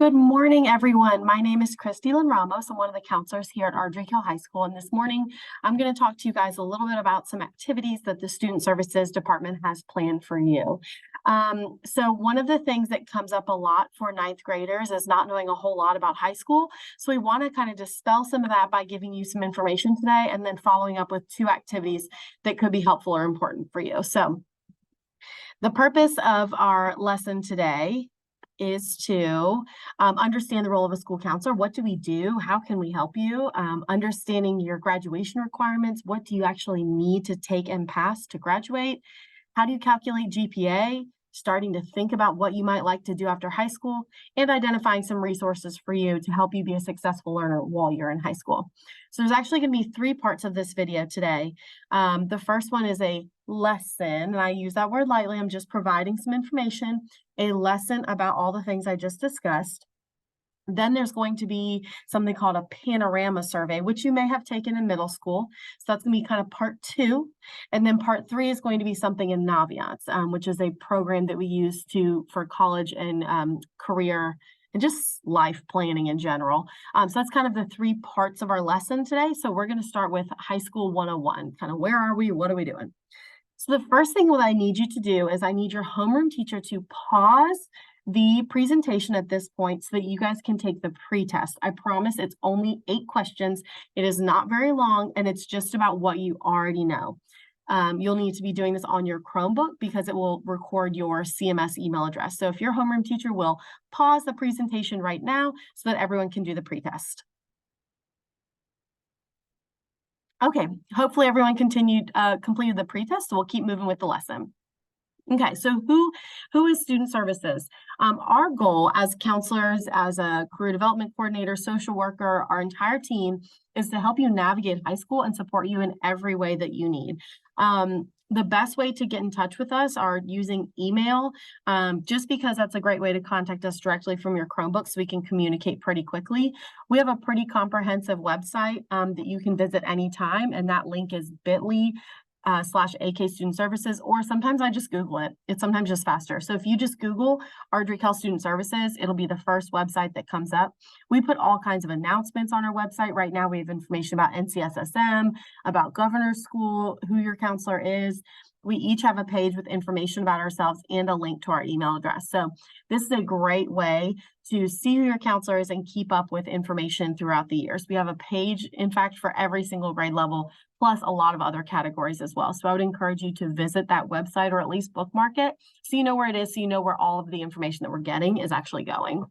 Good morning, everyone. My name is Christy Lynn Ramos. I'm one of the counselors here at Ardrey Hill High School. And this morning, I'm going to talk to you guys a little bit about some activities that the Student Services Department has planned for you. So one of the things that comes up a lot for ninth graders is not knowing a whole lot about high school. So we want to kind of dispel some of that by giving you some information today and then following up with two activities that could be helpful or important for you. So the purpose of our lesson today is to understand the role of a school counselor. What do we do? How can we help you? Understanding your graduation requirements. What do you actually need to take and pass to graduate? How do you calculate GPA? Starting to think about what you might like to do after high school, and identifying some resources for you to help you be a successful learner while you're in high school. So there's actually going to be three parts of this video today. The first one is a lesson, and I use that word lightly. I'm just providing some information, a lesson about all the things I just discussed. Then there's going to be something called a panorama survey, which you may have taken in middle school. So that's going to be kind of part two. And then part three is going to be something in Naviance, which is a program that we use for college and career and just life planning in general. So that's kind of the three parts of our lesson today. So we're going to start with High School 101, kind of where are we? What are we doing? So the first thing that I need you to do is I need your homeroom teacher to pause the presentation at this point so that you guys can take the pre-test. I promise it's only 8 questions. It is not very long, and it's just about what you already know. You'll need to be doing this on your Chromebook because it will record your CMS email address. So if your homeroom teacher will pause the presentation right now so that everyone can do the pre-test. Okay, hopefully everyone completed the pretest, so we'll keep moving with the lesson. Okay, so who is Student Services? Our goal as counselors, as a career development coordinator, social worker, our entire team is to help you navigate high school and support you in every way that you need. The best way to get in touch with us are using email, just because that's a great way to contact us directly from your Chromebook so we can communicate pretty quickly. We have a pretty comprehensive website that you can visit anytime, and that link is bit.ly /AK Student Services, or sometimes I just Google it. It's sometimes just faster. So if you just Google Ardrey Hill Student Services, it'll be the first website that comes up. We put all kinds of announcements on our website. Right now we have information about NCSSM, about Governor's School, who your counselor is. We each have a page with information about ourselves and a link to our email address. So this is a great way to see who your counselor is and keep up with information throughout the years. We have a page, in fact, for every single grade level, plus a lot of other categories as well. So I would encourage you to visit that website or at least bookmark it so you know where it is, so you know where all of the information that we're getting is actually going.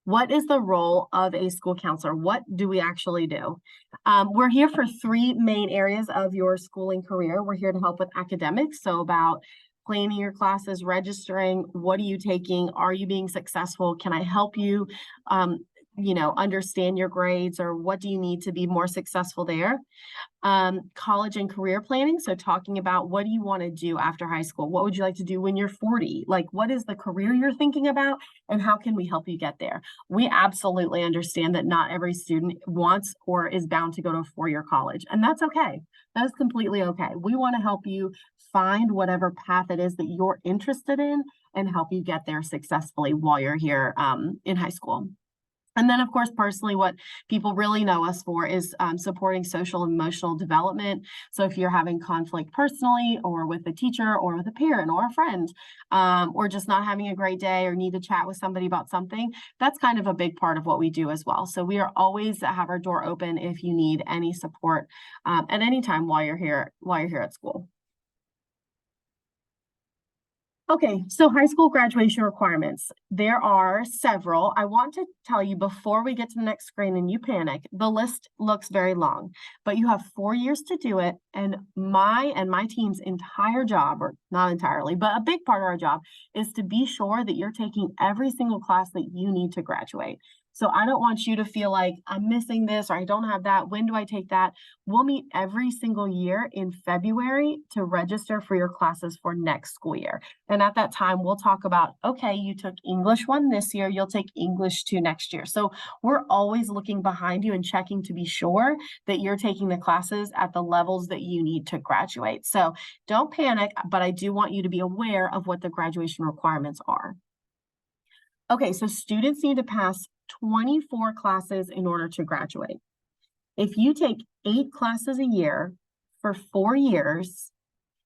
What is the role of a school counselor? What do we actually do? We're here for 3 main areas of your schooling career. We're here to help with academics, so about planning your classes, registering, what are you taking, are you being successful, can I help you understand your grades, or what do you need to be more successful there? College and career planning, so talking about what do you want to do after high school? What would you like to do when you're 40? Like, what is the career you're thinking about, and how can we help you get there? We absolutely understand that not every student wants or is bound to go to a 4-year college, and that's okay. That is completely okay. We want to help you find whatever path it is that you're interested in and help you get there successfully while you're here in high school. And then, of course, personally, what people really know us for is supporting social and emotional development. So if you're having conflict personally or with a teacher or with a parent or a friend, or just not having a great day or need to chat with somebody about something, that's kind of a big part of what we do as well. So we are always have our door open if you need any support at any time while you're here at school. Okay, so high school graduation requirements. There are several. I want to tell you before we get to the next screen and you panic, the list looks very long, but you have 4 years to do it. And my team's entire job, or not entirely, but a big part of our job, is to be sure that you're taking every single class that you need to graduate. So I don't want you to feel like I'm missing this or I don't have that. When do I take that? We'll meet every single year in February to register for your classes for next school year. And at that time, we'll talk about, okay, you took English 1 this year, you'll take English 2 next year. So we're always looking behind you and checking to be sure that you're taking the classes at the levels that you need to graduate. So don't panic, but I do want you to be aware of what the graduation requirements are. Okay, so students need to pass 24 classes in order to graduate. If you take 8 classes a year for 4 years,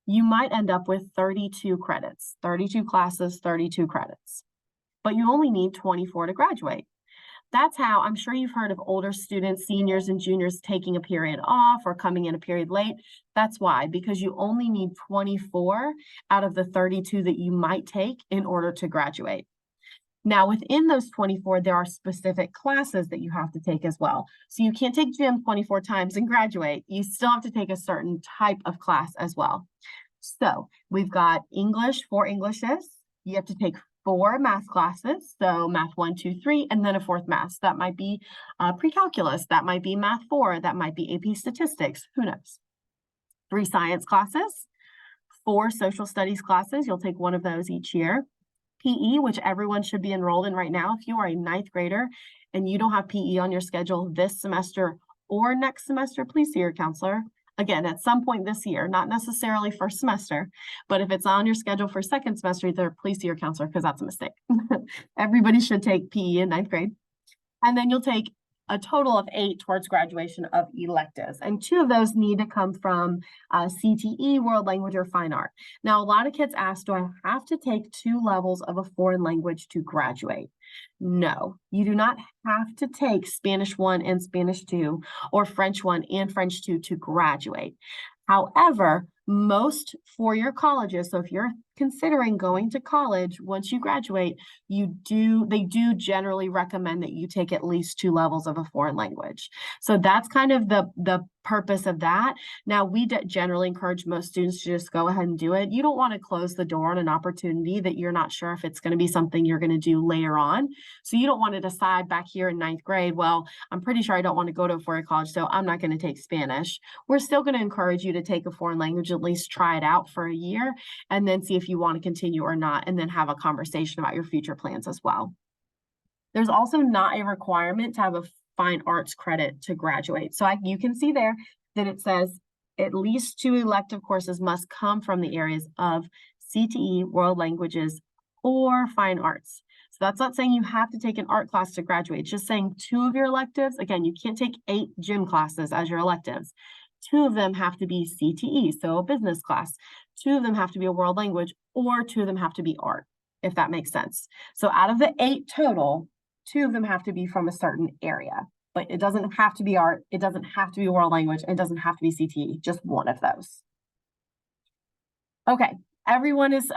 you might end up with 32 credits, 32 classes, 32 credits, but you only need 24 to graduate. That's how I'm sure you've heard of older students, seniors and juniors taking a period off or coming in a period late. That's why, because you only need 24 out of the 32 that you might take in order to graduate. Now, within those 24, there are specific classes that you have to take as well. So you can't take gym 24 times and graduate. You still have to take a certain type of class as well. So we've got English, 4 Englishes. You have to take 4 math classes. So math 1, 2, 3, and then a 4th math. That might be pre-calculus. That might be math 4. That might be AP statistics. Who knows? 3 science classes, 4 social studies classes. You'll take one of those each year. PE, which everyone should be enrolled in right now. If you are a 9th grader and you don't have PE on your schedule this semester or next semester, please see your counselor. Again, at some point this year, not necessarily first semester, but if it's on your schedule for second semester, either please see your counselor because that's a mistake. Everybody should take PE in 9th grade. And then you'll take a total of 8 towards graduation of electives. And 2 of those need to come from CTE, world language, or fine art. Now, a lot of kids ask, do I have to take 2 levels of a foreign language to graduate? No, you do not have to take Spanish 1 and Spanish 2 or French 1 and French 2 to graduate. However, most four-year colleges, so if you're considering going to college, once you graduate, they do generally recommend that you take at least 2 levels of a foreign language. So that's kind of the purpose of that. Now, we generally encourage most students to just go ahead and do it. You don't want to close the door on an opportunity that you're not sure if it's going to be something you're going to do later on. So you don't want to decide back here in 9th grade, well, I'm pretty sure I don't want to go to a four-year college, so I'm not going to take Spanish. We're still going to encourage you to take a foreign language, at least try it out for a year, and then see if you want to continue or not, and then have a conversation about your future plans as well. There's also not a requirement to have a fine arts credit to graduate. So you can see there that it says at least 2 elective courses must come from the areas of CTE, world languages, or fine arts. So that's not saying you have to take an art class to graduate. It's just saying 2 of your electives. Again, you can't take 8 gym classes as your electives. 2 of them have to be CTE, so a business class. 2 of them have to be a world language, or 2 of them have to be art, if that makes sense. So out of the 8 total, 2 of them have to be from a certain area, but it doesn't have to be art. It doesn't have to be world language. It doesn't have to be CTE, just one of those. Okay, everyone is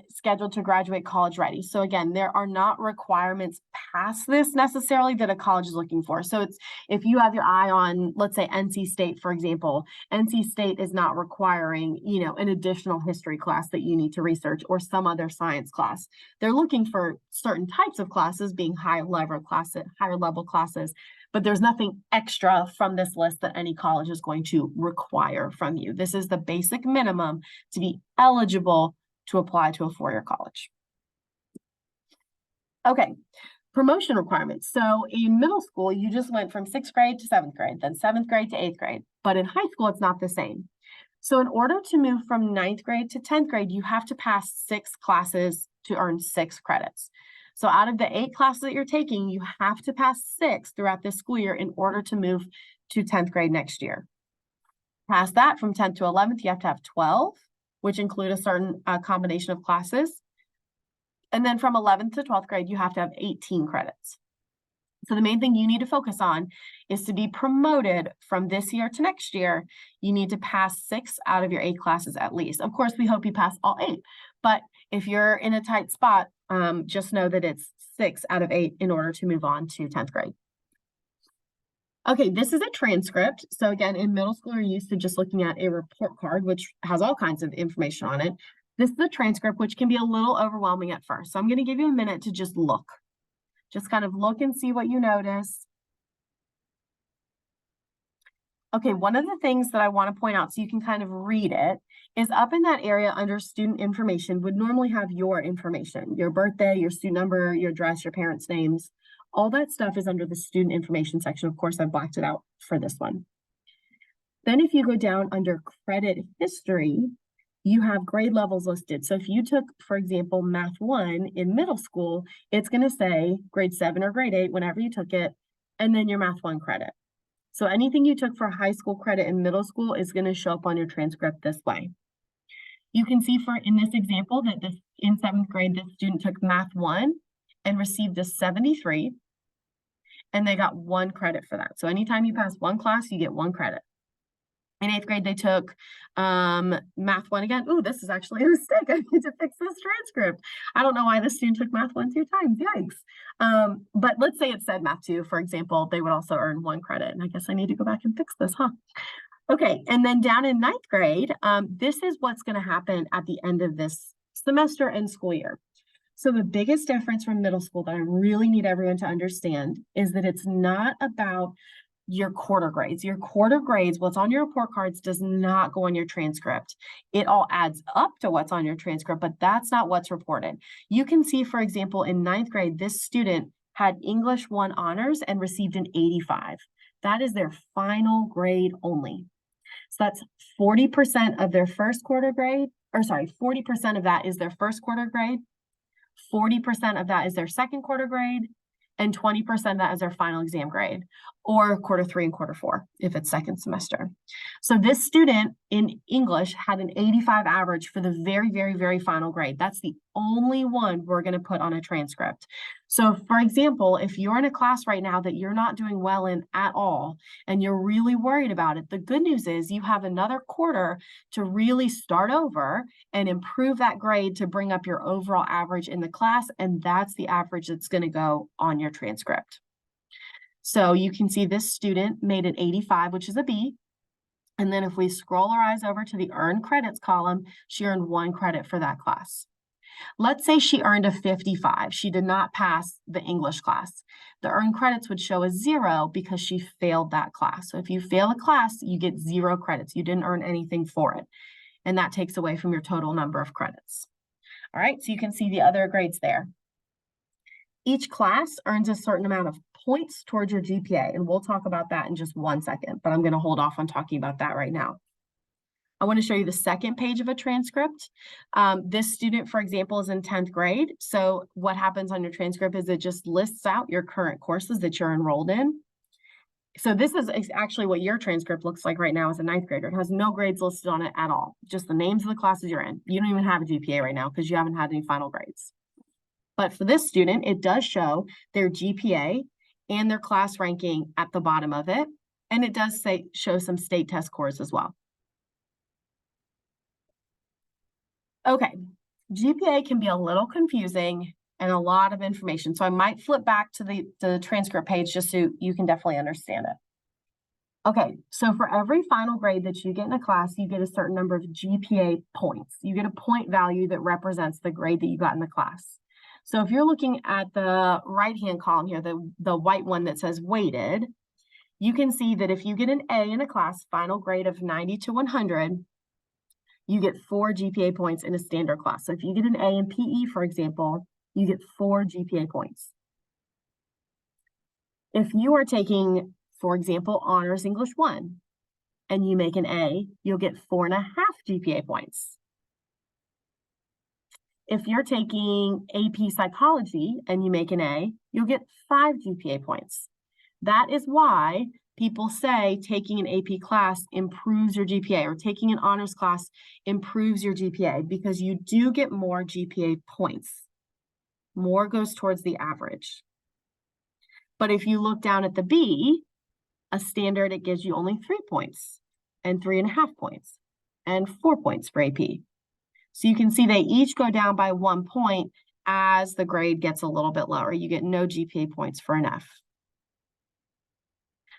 scheduled to graduate college ready. So again, there are not requirements past this necessarily that a college is looking for. So it's if you have your eye on, let's say, NC State, for example, NC State is not requiring, an additional history class that you need to research or some other science class. They're looking for certain types of classes being higher level classes, but there's nothing extra from this list that any college is going to require from you. This is the basic minimum to be eligible to apply to a four-year college. Okay, promotion requirements. So in middle school, you just went from 6th grade to 7th grade, then 7th grade to 8th grade. But in high school, it's not the same. So in order to move from 9th grade to 10th grade, you have to pass 6 classes to earn 6 credits. So out of the 8 classes that you're taking, you have to pass 6 throughout this school year in order to move to 10th grade next year. Past that, from 10th to 11th, you have to have 12, which include a certain combination of classes. And then from 11th to 12th grade, you have to have 18 credits. So the main thing you need to focus on is to be promoted from this year to next year. You need to pass 6 out of your 8 classes at least. Of course, we hope you pass all 8, but if you're in a tight spot, just know that it's 6 out of 8 in order to move on to 10th grade. Okay, this is a transcript. So again, in middle school, you're used to just looking at a report card, which has all kinds of information on it. This is a transcript, which can be a little overwhelming at first. So I'm going to give you a minute to just look. Just kind of look and see what you notice. Okay, one of the things that I want to point out so you can kind of read it is up in that area under student information would normally have your information, your birthday, your student number, your address, your parents' names. All that stuff is under the student information section. Of course, I've blacked it out for this one. Then if you go down under credit history, you have grade levels listed. So if you took, for example, Math 1 in middle school, it's going to say grade 7 or grade 8 whenever you took it, and then your Math 1 credit. So anything you took for high school credit in middle school is going to show up on your transcript this way. You can see in this example that in 7th grade, this student took Math 1 and received a 73, and they got 1 credit for that. So anytime you pass one class, you get 1 credit. In 8th grade, they took Math 1 again. Ooh, this is actually a mistake. I need to fix this transcript. I don't know why this student took Math 1 2 times. Yikes. But let's say it said Math 2, for example, they would also earn 1 credit. And I guess I need to go back and fix this, huh? Okay, and then down in 9th grade, this is what's going to happen at the end of this semester and school year. So the biggest difference from middle school that I really need everyone to understand is that it's not about your quarter grades. Your quarter grades, what's on your report cards, does not go on your transcript. It all adds up to what's on your transcript, but that's not what's reported. You can see, for example, in 9th grade, this student had English 1 honors and received an 85. That is their final grade only. So that's 40% of their first quarter grade, or sorry, 40% of that is their first quarter grade, 40% of that is their second quarter grade, and 20% of that is their final exam grade, or quarter 3 and quarter 4, if it's second semester. So this student in English had an 85 average for the very, very, very final grade. That's the only one we're going to put on a transcript. So for example, if you're in a class right now that you're not doing well in at all, and you're really worried about it, the good news is you have another quarter to really start over and improve that grade to bring up your overall average in the class, and that's the average that's going to go on your transcript. So you can see this student made an 85, which is a B. And then if we scroll our eyes over to the earned credits column, she earned 1 credit for that class. Let's say she earned a 55. She did not pass the English class. The earned credits would show a 0 because she failed that class. So if you fail a class, you get 0 credits. You didn't earn anything for it. And that takes away from your total number of credits. All right, so you can see the other grades there. Each class earns a certain amount of points towards your GPA, and we'll talk about that in just 1 second, but I'm going to hold off on talking about that right now. I want to show you the second page of a transcript. This student, for example, is in 10th grade. So what happens on your transcript is it just lists out your current courses that you're enrolled in. So this is actually what your transcript looks like right now as a 9th grader. It has no grades listed on it at all, just the names of the classes you're in. You don't even have a GPA right now because you haven't had any final grades. But for this student, it does show their GPA and their class ranking at the bottom of it. And it does show some state test scores as well. Okay, GPA can be a little confusing and a lot of information. So I might flip back to the transcript page just so you can definitely understand it. Okay, so for every final grade that you get in a class, you get a certain number of GPA points. You get a point value that represents the grade that you got in the class. So if you're looking at the right-hand column here, the white one that says weighted, you can see that if you get an A in a class, final grade of 90 to 100, you get 4 GPA points in a standard class. So if you get an A in PE, for example, you get 4 GPA points. If you are taking, for example, Honors English 1, and you make an A, you'll get 4.5 GPA points. If you're taking AP Psychology and you make an A, you'll get 5 GPA points. That is why people say taking an AP class improves your GPA, or taking an honors class improves your GPA, because you do get more GPA points. More goes towards the average. But if you look down at the B, a standard, it gives you only 3 points and 3.5 points and 4 points for AP. So you can see they each go down by 1 point as the grade gets a little bit lower. You get no GPA points for an F.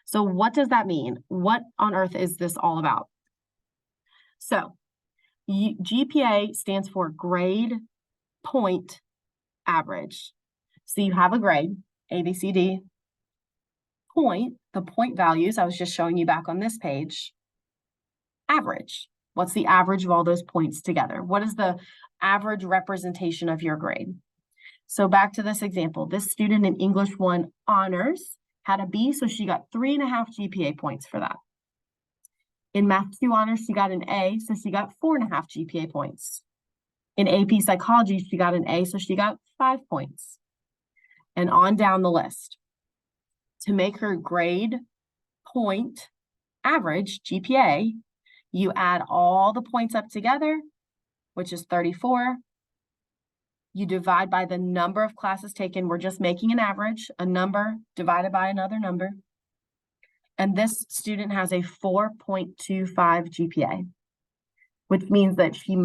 So what does that mean? What on earth is this all about? So GPA stands for grade point average. So you have a grade, A, B, C, D, point, the point values I was just showing you back on this page, average. What's the average of all those points together? What is the average representation of your grade? So back to this example, this student in English 1 honors had a B, so she got 3.5 GPA points for that. In Math 2 honors, she got an A, so she got 4.5 GPA points. In AP Psychology, she got an A, so she got 5 points. And on down the list. To make her grade point average GPA, you add all the points up together, which is 34. You divide by the number of classes taken. We're just making an average, a number divided by another number. And this student has a 4.25 GPA, which means that she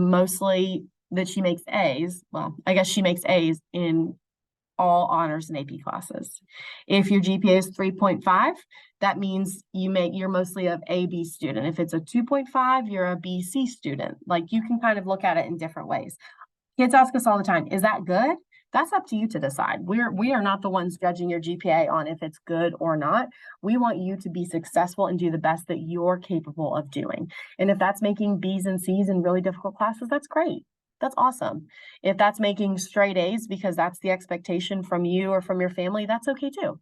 makes A's. Well, I guess she makes A's in all honors and AP classes. If your GPA is 3.5, that means you're mostly an A-B student. If it's a 2.5, you're a B-C student. Like, you can kind of look at it in different ways. Kids ask us all the time, is that good? That's up to you to decide. We are not the ones judging your GPA on if it's good or not. We want you to be successful and do the best that you're capable of doing. And if that's making B's and C's in really difficult classes, that's great. That's awesome. If that's making straight A's because that's the expectation from you or from your family, that's okay too.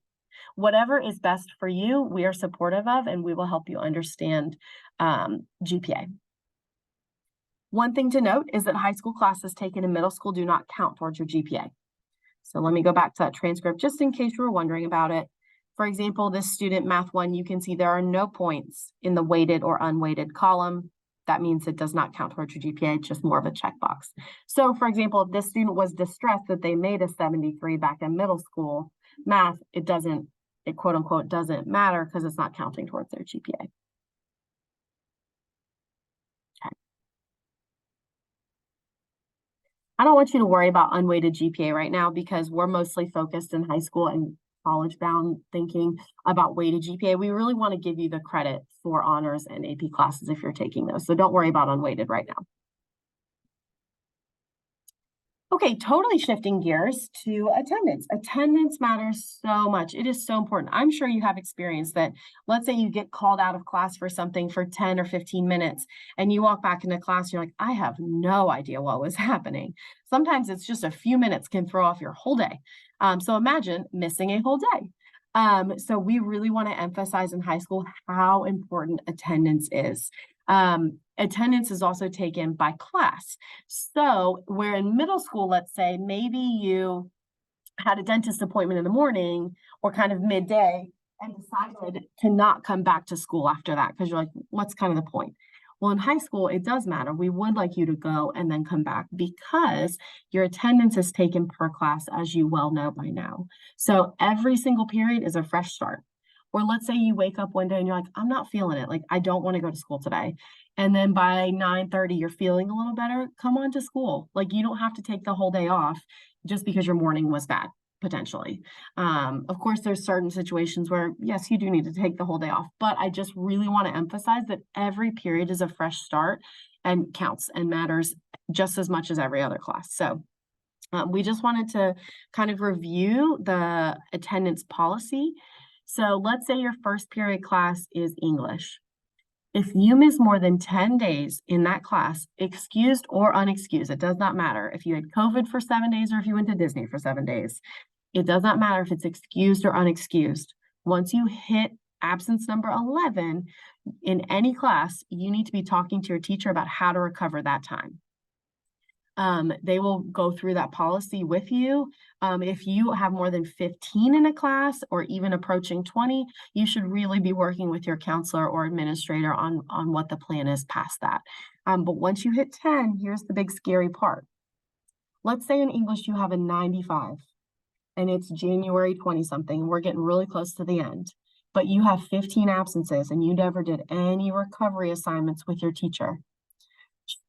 Whatever is best for you, we are supportive of, and we will help you understand GPA. One thing to note is that high school classes taken in middle school do not count towards your GPA. So let me go back to that transcript just in case you were wondering about it. For example, this student, Math 1, you can see there are no points in the weighted or unweighted column. That means it does not count towards your GPA, just more of a checkbox. So for example, if this student was distressed that they made a 73 back in middle school math, it quote unquote doesn't matter because it's not counting towards their GPA. I don't want you to worry about unweighted GPA right now because we're mostly focused in high school and college-bound thinking about weighted GPA. We really want to give you the credit for honors and AP classes if you're taking those. So don't worry about unweighted right now. Okay, totally shifting gears to attendance. Attendance matters so much. It is so important. I'm sure you have experience that, let's say you get called out of class for something for 10 or 15 minutes, and you walk back into class, you're like, I have no idea what was happening. Sometimes it's just a few minutes can throw off your whole day. So imagine missing a whole day. So we really want to emphasize in high school how important attendance is. Attendance is also taken by class. So where in middle school, let's say, maybe you had a dentist appointment in the morning or kind of midday and decided to not come back to school after that because you're like, what's kind of the point? Well, in high school, it does matter. We would like you to go and then come back because your attendance is taken per class, as you well know by now. So every single period is a fresh start. Or let's say you wake up one day and you're like, I'm not feeling it. Like, I don't want to go to school today. And then by 9:30, you're feeling a little better. Come on to school. Like, you don't have to take the whole day off just because your morning was bad, potentially. Of course, there's certain situations where, yes, you do need to take the whole day off. But I just really want to emphasize that every period is a fresh start and counts and matters just as much as every other class. So we just wanted to kind of review the attendance policy. So let's say your first period class is English. If you miss more than 10 days in that class, excused or unexcused, it does not matter. If you had COVID for 7 days or if you went to Disney for 7 days, it does not matter if it's excused or unexcused. Once you hit absence number 11 in any class, you need to be talking to your teacher about how to recover that time. They will go through that policy with you. If you have more than 15 in a class or even approaching 20, you should really be working with your counselor or administrator on what the plan is past that. But once you hit 10, here's the big scary part. Let's say in English you have a 95 and it's January 20 something, and we're getting really close to the end, but you have 15 absences and you never did any recovery assignments with your teacher.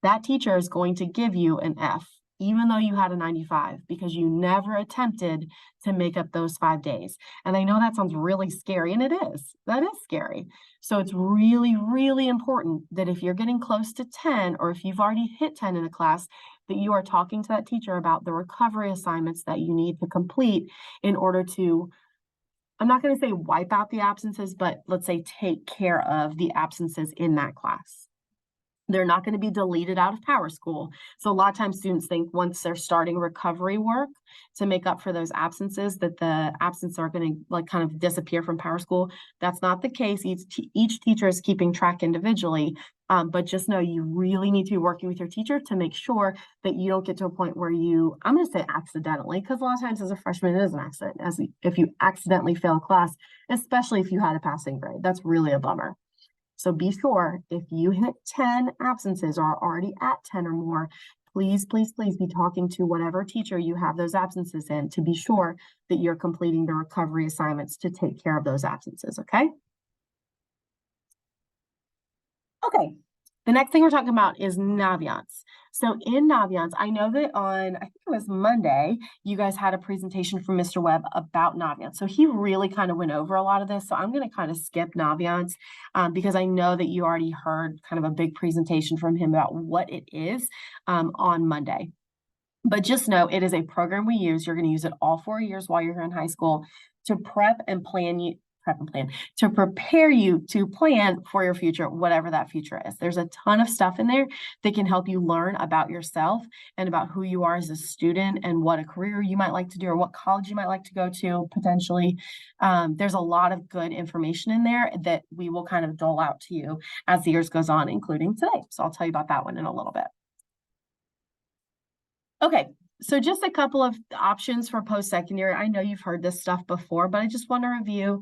That teacher is going to give you an F, even though you had a 95, because you never attempted to make up those 5 days. And I know that sounds really scary, and it is. That is scary. So it's really, really important that if you're getting close to 10, or if you've already hit 10 in a class, that you are talking to that teacher about the recovery assignments that you need to complete in order to, I'm not going to say wipe out the absences, but let's say take care of the absences in that class. They're not going to be deleted out of Power School. So a lot of times students think once they're starting recovery work to make up for those absences, that the absences are going to like kind of disappear from Power School. That's not the case. Each teacher is keeping track individually. But just know you really need to be working with your teacher to make sure that you don't get to a point where you, I'm going to say accidentally, because a lot of times as a freshman, it is an accident. If you accidentally fail a class, especially if you had a passing grade, that's really a bummer. So be sure if you hit 10 absences or are already at 10 or more, please, please, please be talking to whatever teacher you have those absences in to be sure that you're completing the recovery assignments to take care of those absences, okay? Okay, the next thing we're talking about is Naviance. So in Naviance, I know that on, I think it was Monday, you guys had a presentation from Mr. Webb about Naviance. So he really kind of went over a lot of this. So I'm going to kind of skip Naviance because I know that you already heard kind of a big presentation from him about what it is on Monday. But just know it is a program we use. You're going to use it all 4 years while you're here in high school to prep and plan to prepare you to plan for your future, whatever that future is. There's a ton of stuff in there that can help you learn about yourself and about who you are as a student and what a career you might like to do or what college you might like to go to potentially. There's a lot of good information in there that we will kind of dole out to you as the years goes on, including today. So I'll tell you about that one in a little bit. Okay, so just a couple of options for post-secondary. I know you've heard this stuff before, but I just want to review.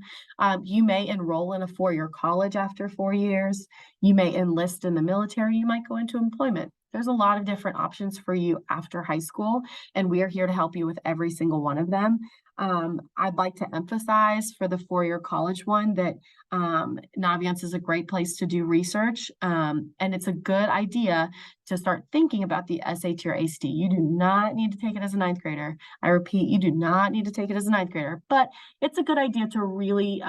You may enroll in a four-year college after 4 years. You may enlist in the military. You might go into employment. There's a lot of different options for you after high school, and we are here to help you with every single one of them. I'd like to emphasize for the four-year college one that Naviance is a great place to do research, and it's a good idea to start thinking about the SAT or ACT. You do not need to take it as a ninth grader. I repeat, you do not need to take it as a ninth grader, but it's a good idea to really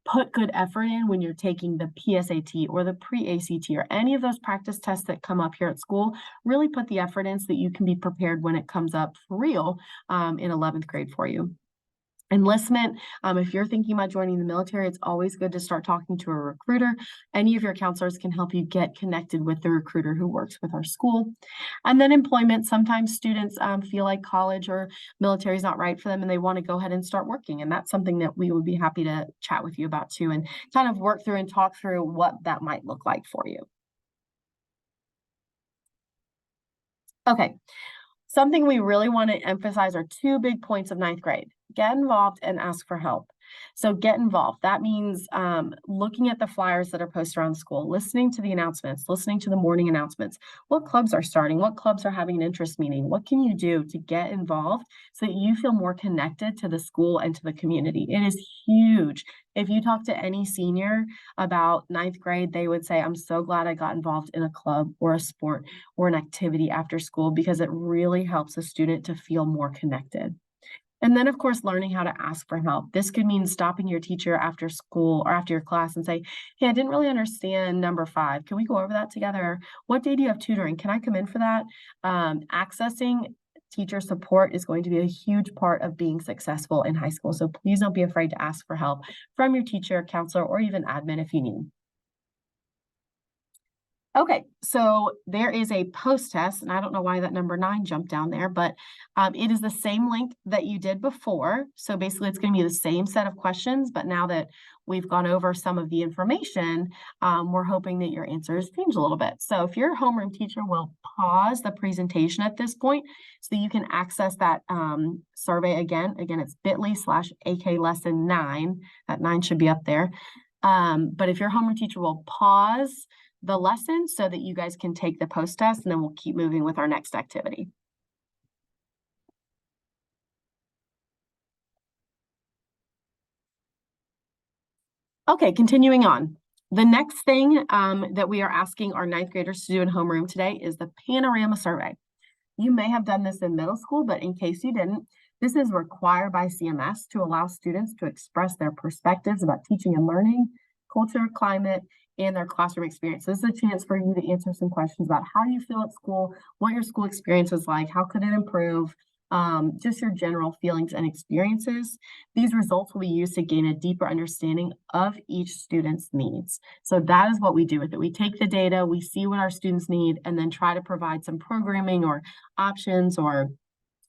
put good effort in when you're taking the PSAT or the pre-ACT or any of those practice tests that come up here at school. Really put the effort in so that you can be prepared when it comes up for real in 11th grade for you. Enlistment, if you're thinking about joining the military, it's always good to start talking to a recruiter. Any of your counselors can help you get connected with the recruiter who works with our school. And then employment, sometimes students feel like college or military is not right for them and they want to go ahead and start working. And that's something that we would be happy to chat with you about too and kind of work through and talk through what that might look like for you. Okay. Something we really want to emphasize are two big points of ninth grade. Get involved and ask for help. So get involved. That means looking at the flyers that are posted around the school, listening to the announcements, listening to the morning announcements. What clubs are starting? What clubs are having an interest meeting? What can you do to get involved so that you feel more connected to the school and to the community? It is huge. If you talk to any senior about ninth grade, they would say, I'm so glad I got involved in a club or a sport or an activity after school because it really helps a student to feel more connected. And then, of course, learning how to ask for help. This could mean stopping your teacher after school or after your class and say, hey, I didn't really understand number 5. Can we go over that together? What day do you have tutoring? Can I come in for that? Accessing teacher support is going to be a huge part of being successful in high school. So please don't be afraid to ask for help from your teacher, counselor, or even admin if you need. Okay, so there is a post test, and I don't know why that number 9 jumped down there, but it is the same link that you did before. So basically it's going to be the same set of questions, but now that we've gone over some of the information, we're hoping that your answers change a little bit. So if your homeroom teacher will pause the presentation at this point so you can access that survey again. Again, it's bit.ly/AK lesson 9. That 9 should be up there. But if your homeroom teacher will pause the lesson so that you guys can take the post test, and then we'll keep moving with our next activity. Okay, continuing on. The next thing that we are asking our ninth graders to do in homeroom today is the panorama survey. You may have done this in middle school, but in case you didn't, this is required by CMS to allow students to express their perspectives about teaching and learning, culture, climate, and their classroom experience. This is a chance for you to answer some questions about how you feel at school, what your school experience was like, how could it improve, just your general feelings and experiences. These results will be used to gain a deeper understanding of each student's needs. So that is what we do with it. We take the data, we see what our students need, and then try to provide some programming or options or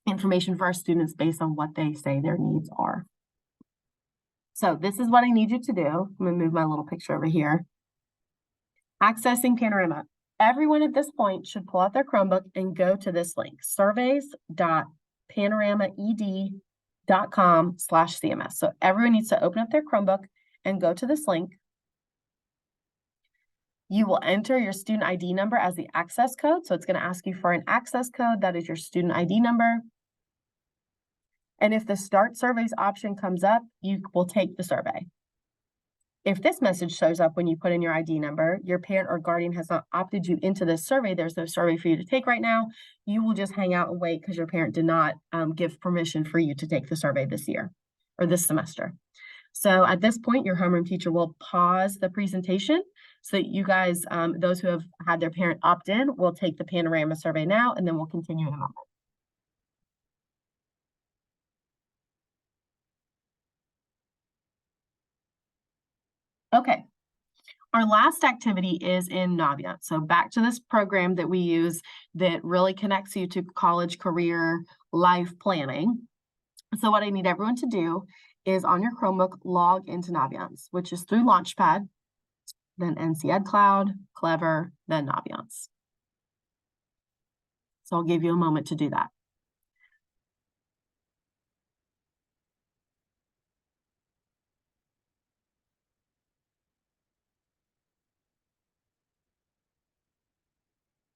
information for our students based on what they say their needs are. So this is what I need you to do. I'm gonna move my little picture over here. Accessing Panorama. Everyone at this point should pull out their Chromebook and go to this link, surveys.panoramaed.com/CMS. So everyone needs to open up their Chromebook and go to this link. You will enter your student ID number as the access code. So it's going to ask you for an access code. That is your student ID number. And if the Start Surveys option comes up, you will take the survey. If this message shows up when you put in your ID number, your parent or guardian has not opted you into this survey, there's no survey for you to take right now, you will just hang out and wait because your parent did not give permission for you to take the survey this year or this semester. So at this point, your homeroom teacher will pause the presentation so that you guys, those who have had their parent opt in, will take the Panorama survey now, and then we'll continue in a moment. Okay, our last activity is in Navient. So back to this program that we use that really connects you to college, career, life planning. So what I need everyone to do is on your Chromebook, log into Naviance, which is through Launchpad, then NC Ed Cloud, Clever, then Naviance. So I'll give you a moment to do that.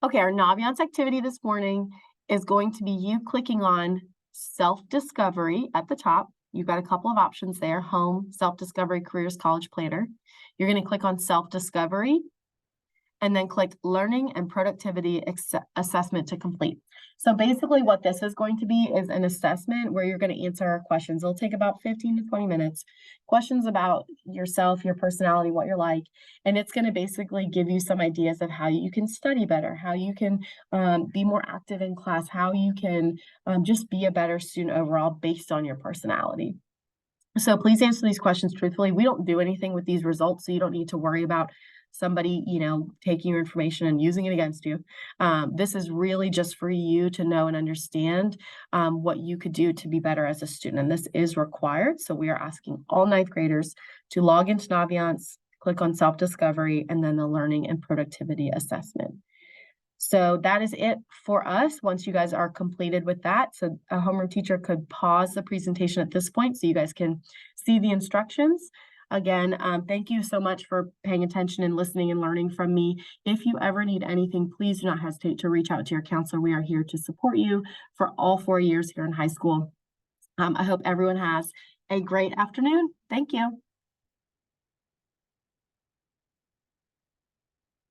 Okay, our Naviance activity this morning is going to be you clicking on self-discovery at the top. You've got a couple of options there, home, self-discovery, careers, college planner. You're going to click on self-discovery and then click learning and productivity assessment to complete. So basically what this is going to be is an assessment where you're going to answer questions. It'll take about 15 to 20 minutes, questions about yourself, your personality, what you're like, and it's going to basically give you some ideas of how you can study better, how you can be more active in class, how you can just be a better student overall based on your personality. So please answer these questions truthfully. We don't do anything with these results, so you don't need to worry about somebody, taking your information and using it against you. This is really just for you to know and understand what you could do to be better as a student. And this is required. So we are asking all ninth graders to log into Naviance, click on self-discovery, and then the learning and productivity assessment. So that is it for us once you guys are completed with that. So a homeroom teacher could pause the presentation at this point so you guys can see the instructions. Again, thank you so much for paying attention and listening and learning from me. If you ever need anything, please do not hesitate to reach out to your counselor. We are here to support you for all 4 years here in high school. I hope everyone has a great afternoon. Thank you.